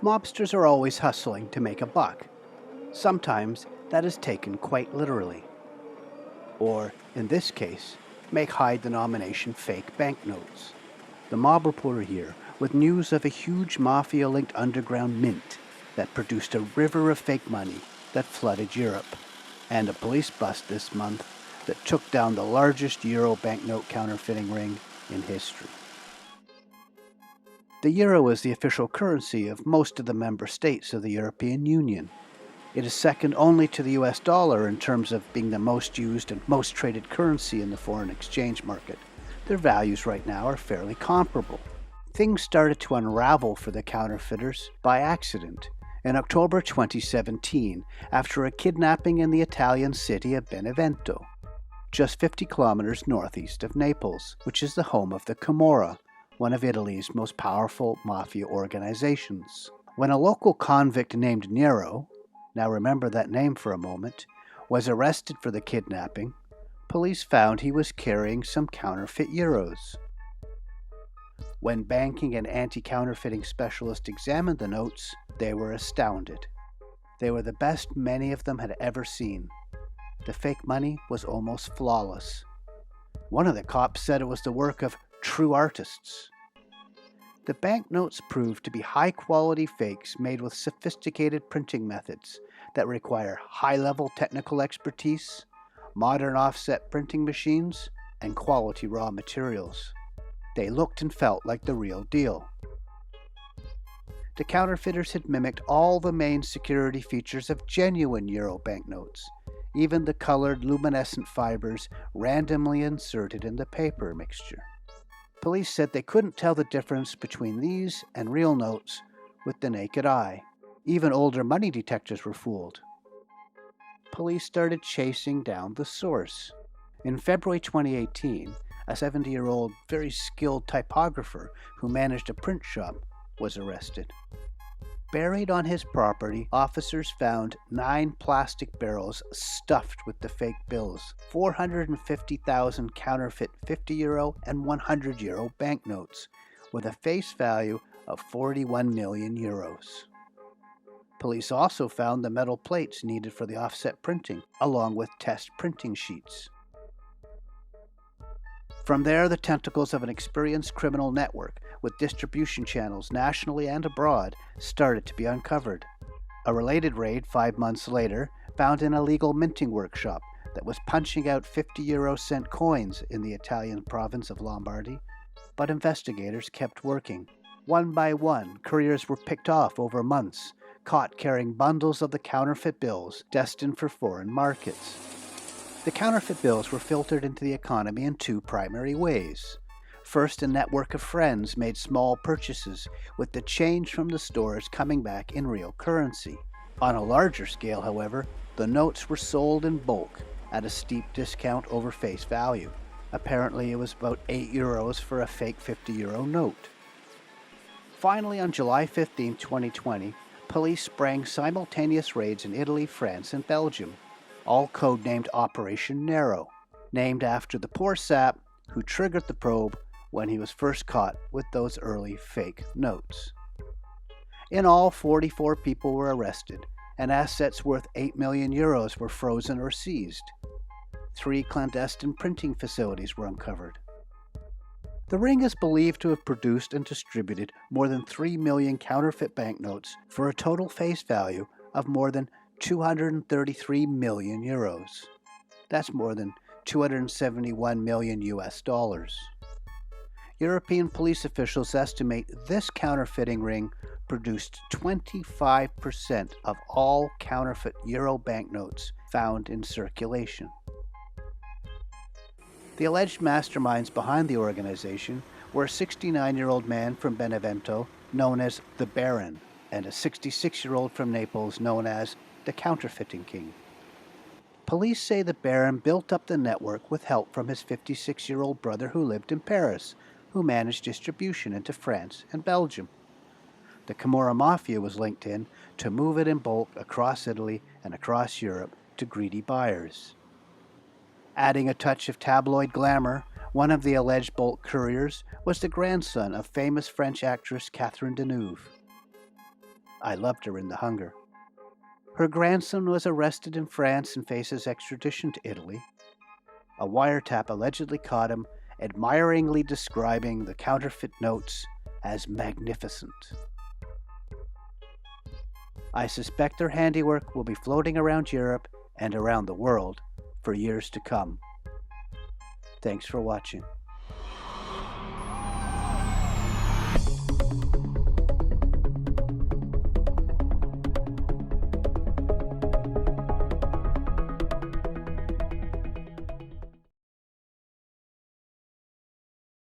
Mobsters are always hustling to make a buck. Sometimes that is taken quite literally. Or, in this case, make high-denomination fake banknotes. The mob reporter here with news of a huge Mafia-linked underground mint that produced a river of fake money that flooded Europe, and a police bust this month that took down the largest euro banknote counterfeiting ring in history. The euro is the official currency of most of the member states of the European Union. It is second only to the US dollar in terms of being the most used and most traded currency in the foreign exchange market. Their values right now are fairly comparable. Things started to unravel for the counterfeiters by accident in October 2017 after a kidnapping in the Italian city of Benevento, just 50 kilometers northeast of Naples, which is the home of the Camorra, one of Italy's most powerful mafia organizations. When a local convict named Nero, now remember that name for a moment, was arrested for the kidnapping, police found he was carrying some counterfeit euros. When banking and anti-counterfeiting specialists examined the notes, they were astounded. They were the best many of them had ever seen. The fake money was almost flawless. One of the cops said it was the work of true artists. The banknotes proved to be high-quality fakes made with sophisticated printing methods that require high-level technical expertise, modern offset printing machines, and quality raw materials. They looked and felt like the real deal. The counterfeiters had mimicked all the main security features of genuine euro banknotes, even the colored luminescent fibers randomly inserted in the paper mixture. Police said they couldn't tell the difference between these and real notes with the naked eye. Even older money detectors were fooled. Police started chasing down the source. In February 2018, a 70-year-old, very skilled typographer who managed a print shop was arrested. Buried on his property, officers found 9 plastic barrels stuffed with the fake bills, 450,000 counterfeit €50 and €100 banknotes, with a face value of 41 million euros. Police also found the metal plates needed for the offset printing, along with test printing sheets. From there, the tentacles of an experienced criminal network with distribution channels nationally and abroad started to be uncovered. A related raid 5 months later found an illegal minting workshop that was punching out 50-euro-cent coins in the Italian province of Lombardy, but investigators kept working. One by one, couriers were picked off over months, caught carrying bundles of the counterfeit bills destined for foreign markets. The counterfeit bills were filtered into the economy in 2 primary ways. First, a network of friends made small purchases, with the change from the stores coming back in real currency. On a larger scale, however, the notes were sold in bulk at a steep discount over face value. Apparently, it was about €8 for a fake €50 note. Finally, on July 15, 2020, police sprang simultaneous raids in Italy, France, and Belgium, all codenamed Operation Nero, named after the poor sap who triggered the probe when he was first caught with those early fake notes. In all, 44 people were arrested, and assets worth €8 million were frozen or seized. 3 clandestine printing facilities were uncovered. The ring is believed to have produced and distributed more than 3 million counterfeit banknotes for a total face value of more than 233 million euros. That's more than 271 million US dollars. European police officials estimate this counterfeiting ring produced 25% of all counterfeit euro banknotes found in circulation. The alleged masterminds behind the organization were a 69-year-old man from Benevento known as the Baron and a 66-year-old from Naples known as the Counterfeiting King. Police say the Baron built up the network with help from his 56-year-old brother who lived in Paris, who managed distribution into France and Belgium. The Camorra Mafia was linked in to move it in bulk across Italy and across Europe to greedy buyers. Adding a touch of tabloid glamour, one of the alleged bulk couriers was the grandson of famous French actress Catherine Deneuve. I loved her in The Hunger. Her grandson was arrested in France and faces extradition to Italy. A wiretap allegedly caught him admiringly describing the counterfeit notes as magnificent. I suspect their handiwork will be floating around Europe and around the world for years to come. Thanks for watching.